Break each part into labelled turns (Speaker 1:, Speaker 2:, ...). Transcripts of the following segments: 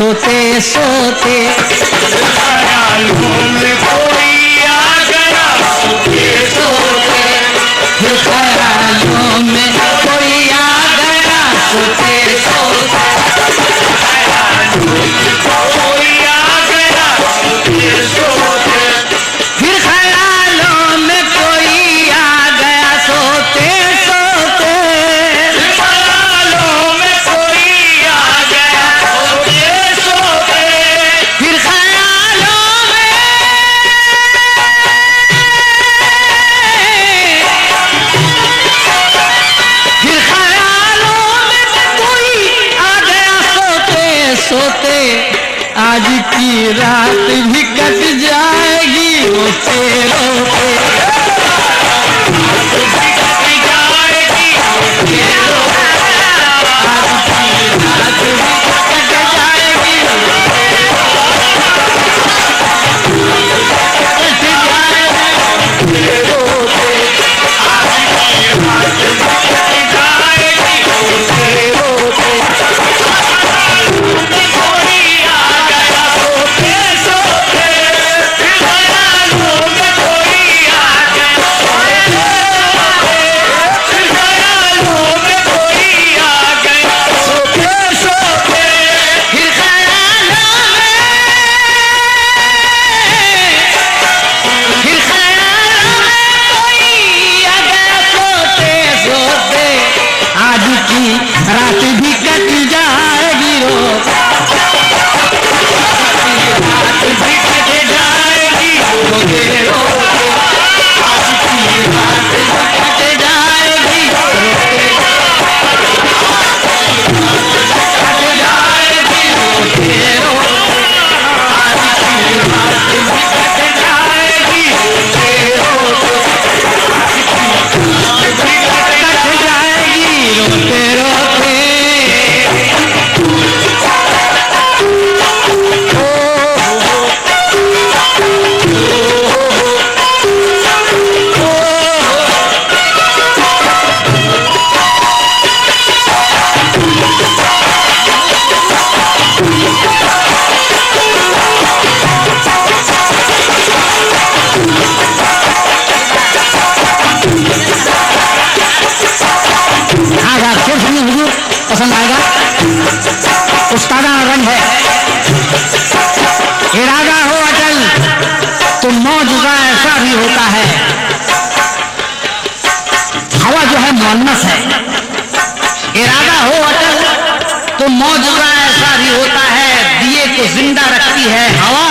Speaker 1: सोते सोते ख्यालों में कोई आ गया सोते सोते, फिर ख्यालों में कोई आ गया सोते सोते, कोई आ गया सोते सोते, फिर ख्यालों में कोई आ गया सोते सोते, ख्यालों में कोई आ गया सोते सोते, फिर ख्यालों में कोई आ गया सोते सोते, आज की रात भी कट जाएगी रोते रोते, आज की रात भी कट जाएगी रात भी कट जाएगी रोते, रात भी कट जाएगी रोते रोते, आज की रात भी कट जाएगी रोते, कट जाएगी रोते रोते, आज की रात भी कट जाएगी रोते रोते, आज की रात भी कट जाएगी रोते रोते। पसंद आएगा। उस्तादाना रंग है, इरादा हो अटल तो मौजूदा ऐसा भी होता है। हवा जो है मुअन्नस है, इरादा हो अटल तो मौजूदा ऐसा भी होता है। दिए को जिंदा रखती है हवा,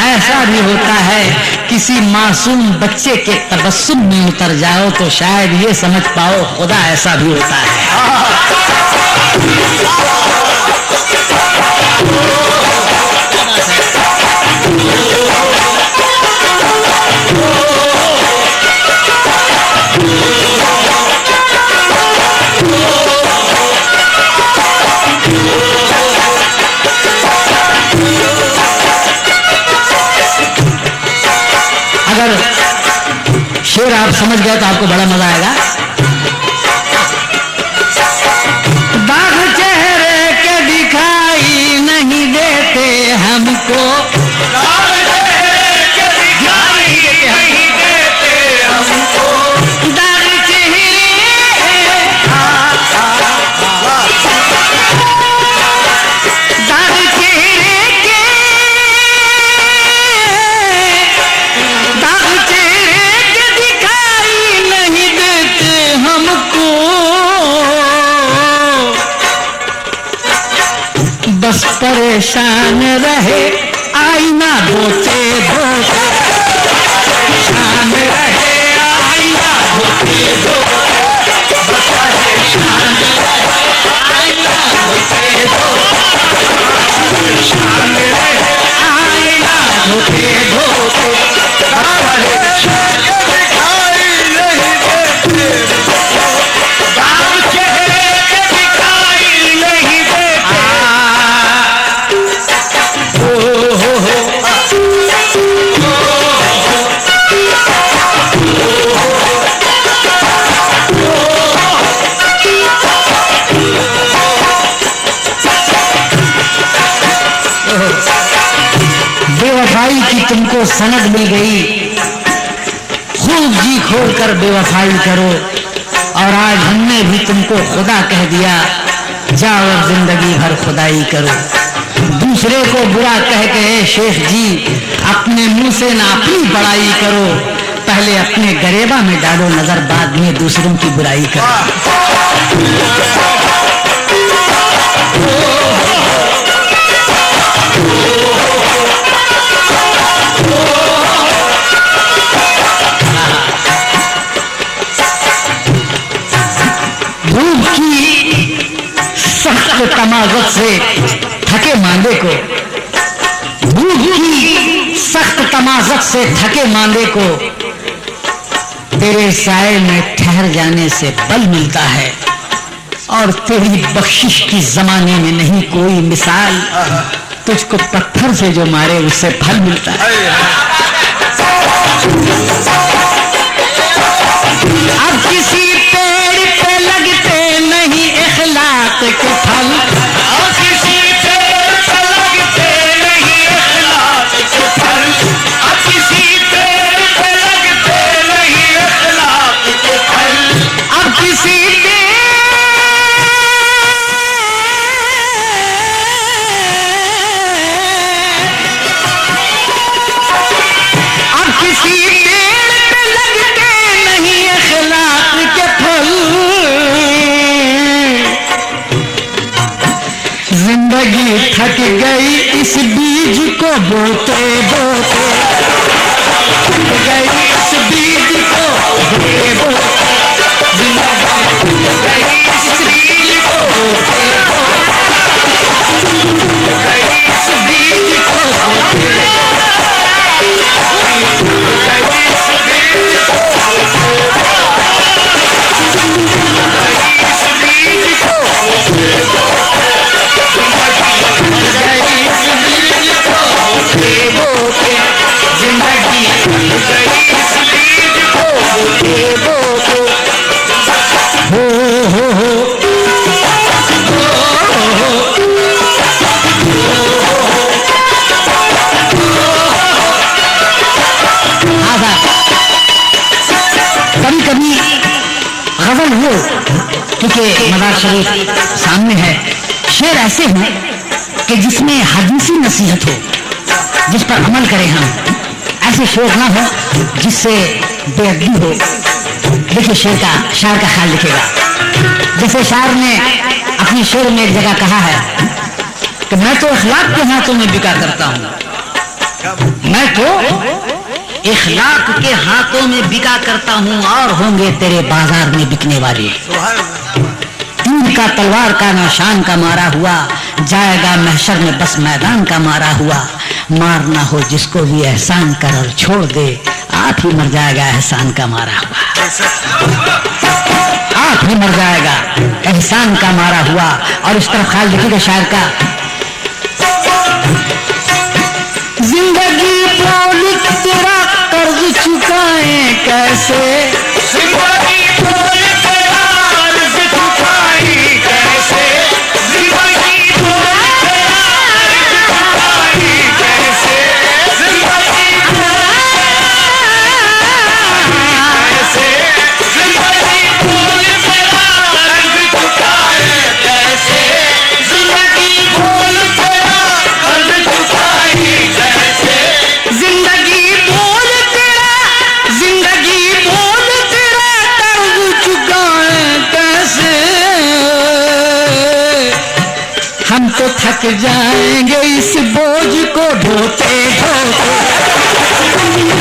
Speaker 1: ऐसा भी होता है। किसी मासूम बच्चे के तबस्सुम में उतर जाओ तो शायद ये समझ पाओ खुदा ऐसा भी होता है। अगर शेर आप समझ गए तो आपको बड़ा मजा आएगा। दाग चेहरे के दिखाई नहीं देते हमको, दाग चेहरे के दिखाई नहीं देते हमको, दाग चेहरे के दिखाई नहीं देते हमको, बस परेशान रहे आईना धोते धोते, परेशान रहे आईना धोते धोते, बस परेशान रहे आईना धोते धोते, परेशान रहे आईना धोते धोते, दिखाई नहीं देते, दाग चेहरे के दिखाई नहीं देते। तुमको सनद मिल गई, खूब जी खोल कर बेवफाई करो। और आज हमने भी तुमको खुदा कह दिया, जाओ और जिंदगी भर खुदाई करो। दूसरे को बुरा कह के शेख जी अपने मुंह से ना अपनी बड़ाई करो, पहले अपने गरेबा में डालो नजर, बाद में दूसरों की बुराई करो। भूख की सख्त तमाज़त से थके मांदे को, भूख की सख्त तमाज़त से थके मांदे को तेरे साए में ठहर जाने से बल मिलता है। और तेरी बख्शिश की जमाने में नहीं कोई मिसाल, तुझको पत्थर से जो मारे उससे फल मिलता है। अब किसी पेड़ पे लगते नहीं इखलाक के फल, अब किसी पेड़ पे लगते नहीं इखलाक के फल, अब किसी पेड़ पे लगते नहीं इखलाक के फल, अब किसी थक गई इस बीज को बोते बोते, थक गई इस बीज को बोते बोते, गई इस बीज को बोते बोते, इस बीज को बोते मज़ार शरीफ सामने है। शेर ऐसे हो कि जिसमें हदीसी नसीहत हो, जिस पर अमल करें हम, ऐसे शेर ना हो जिससे बेअदबी हो। देखिए शायर का ख्याल लिखेगा। जैसे शायर ने अपने शेर में एक जगह कहा है कि मैं तो अखलाक के हाथों में बिका करता हूँ, मैं तो इखलाक के हाथों में बिका करता हूँ, और होंगे तेरे बाजार में बिकने वाले। तीर का तलवार का निशान का मारा हुआ, जाएगा महशर में बस मैदान का मारा हुआ। मारना हो जिसको भी एहसान कर और छोड़ दे, आप ही मर जाएगा एहसान का मारा हुआ, आप ही मर जाएगा एहसान का मारा हुआ। और इस तरफ ख्याल देखिएगा शायर का, जिंदगी बोल तेरा कर्ज चुकाए कैसे, जिंदगी बोल तेरा कर्ज चुकाए कैसे, जिंदगी बोल तेरा कर्ज चुकाए कैसे, जिंदगी बोल तेरा कर्ज चुकाए कैसे, जिंदगी बोल तेरा कर्ज चुकाए कैसे, जिंदगी बोल तेरा, जिंदगी बोल तेरा कर्ज चुकाए कैसे। हम तो थक जाएंगे इस बोझ को ढोते ढोते,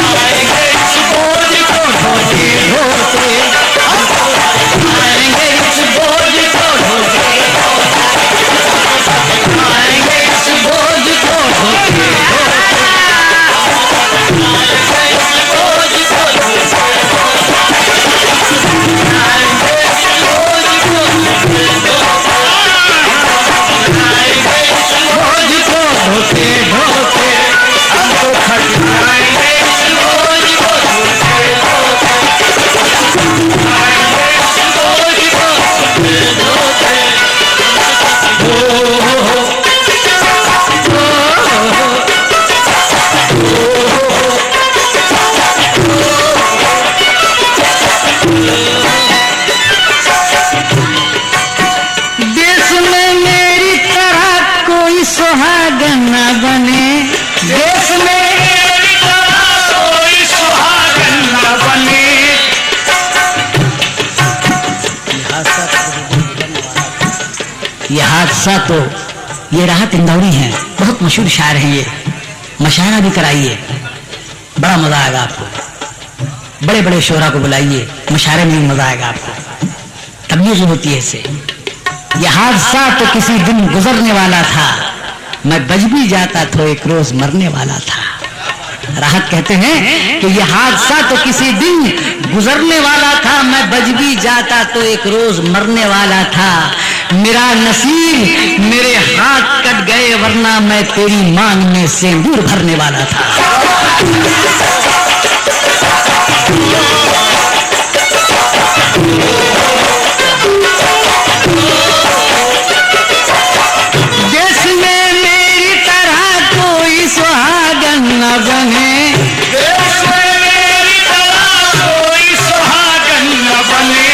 Speaker 1: आएंगे इस बोझ को ढोते ढोते, आएंगे इस बोझ को ढोते ढोते, आएंगे इस बोझ को ढोते ढोते, बोझ को ढोते ढोते हम तो थक ये हादसा तो ये राहत इंदौरी हैं, बहुत मशहूर शायर हैं ये, मशायरा भी कराइए, बड़ा मजा आएगा आपको। बड़े बड़े शोरा को बुलाइए, मशायरे में भी मजा आएगा आपको। तबलीग होती है इससे। ये हादसा तो किसी दिन गुजरने वाला था, मैं बज भी जाता तो एक रोज मरने वाला था। राहत कहते हैं कि यह हादसा तो किसी दिन गुजरने वाला था, मैं बज भी जाता तो एक रोज मरने वाला था। मेरा नसीब मेरे हाथ कट गए, वरना मैं तेरी मांग में सिंदूर भरने वाला था। देश में मेरी तरह कोई सुहागन न बने, देश में मेरी तरह कोई सुहागन न बने,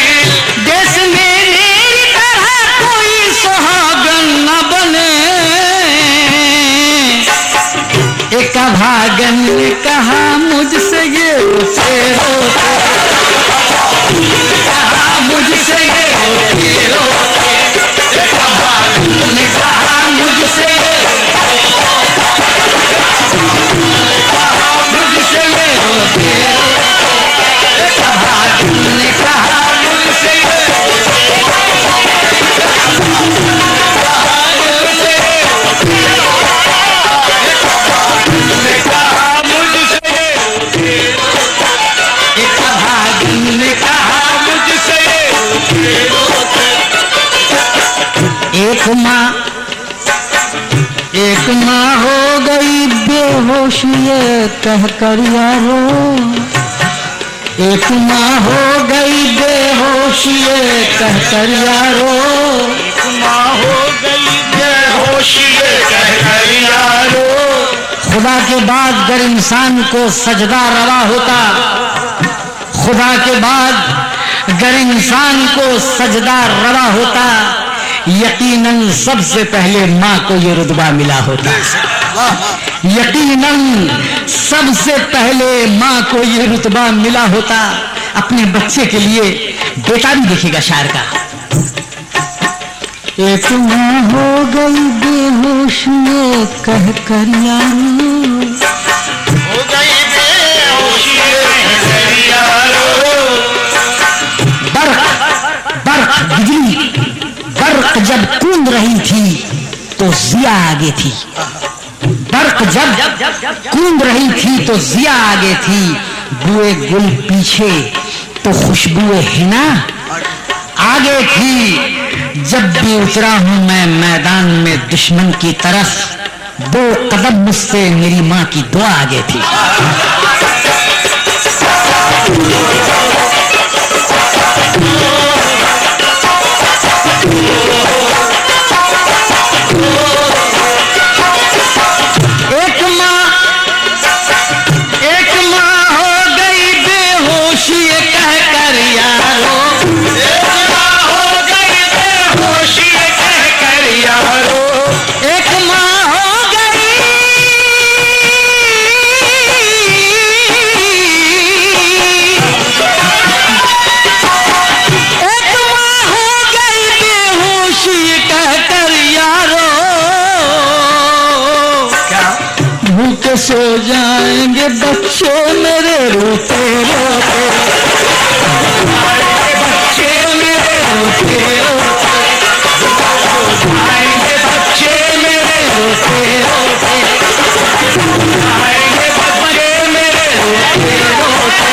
Speaker 1: देश में मेरी तरह कोई सुहागन न बने। एक भागन ने कहा मुझसे ये रोते रोते, कहा मुझसे ये रोते रोते, एक भागन ने कहा मुझसे मुझसे ये रोते रोते, एक भागन ने कहा मुझसे एक माँ हो गई बेहोश ये कहकर यारो, एक माँ हो गई बेहोश ये कहकर यारो, एक माँ हो गई बेहोश ये कहकर यारो। खुदा के बाद अगर इंसान को सजदा रवा होता, खुदा के बाद अगर इंसान को सजदा रवा होता, यकीनन सबसे पहले माँ को ये रुतबा मिला होता। यकीनन सबसे पहले माँ को ये रुतबा मिला होता। अपने बच्चे के लिए बेटा भी देखिएगा शायर का। एक माँ हो गई बेहोश ये कह कर यारो, हो गई बेहोश ये कह कर यारो। बर्क बिजली बर्क जब कूद रही थी तो जिया आगे थी, बर्क जब कूद रही थी तो जिया आगे थी। बुए गुल पीछे तो खुशबुए हिना आगे थी। जब भी उतरा हूं मैं मैदान में दुश्मन की तरफ, 2 कदम मुझसे मेरी माँ की दुआ आगे थी। सो जाएंगे बच्चे मेरे रोते रोते, बच्चे मेरे रोते रोते, सो जाएंगे बच्चे मेरे रोते रोते, आएंगे बच्चे मेरे रोते रोते,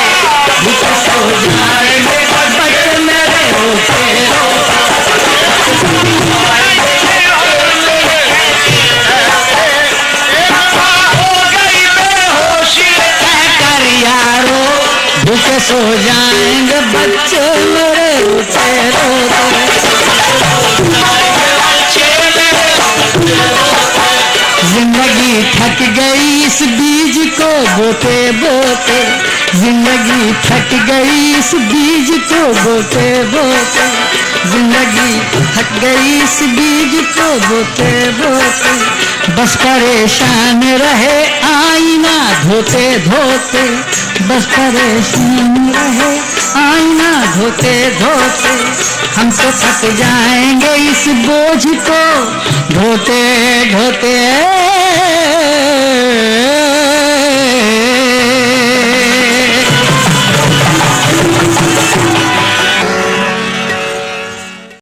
Speaker 1: सो जाएंगे बच्चे मेरे रोते रोते। भूखे सो जाएंगे बच्चे मेरे रोते रोते। जिंदगी थक गई इस बीज को बोते बोते, जिंदगी थक गई इस बीज को बोते बोते, जिंदगी थक गई इस बीज को बोते बोते। बस परेशान रहे आईना धोते धोते, बस परेशान रहे आईना धोते धोते। हम तो थक जाएंगे इस बोझ को ढोते ढोते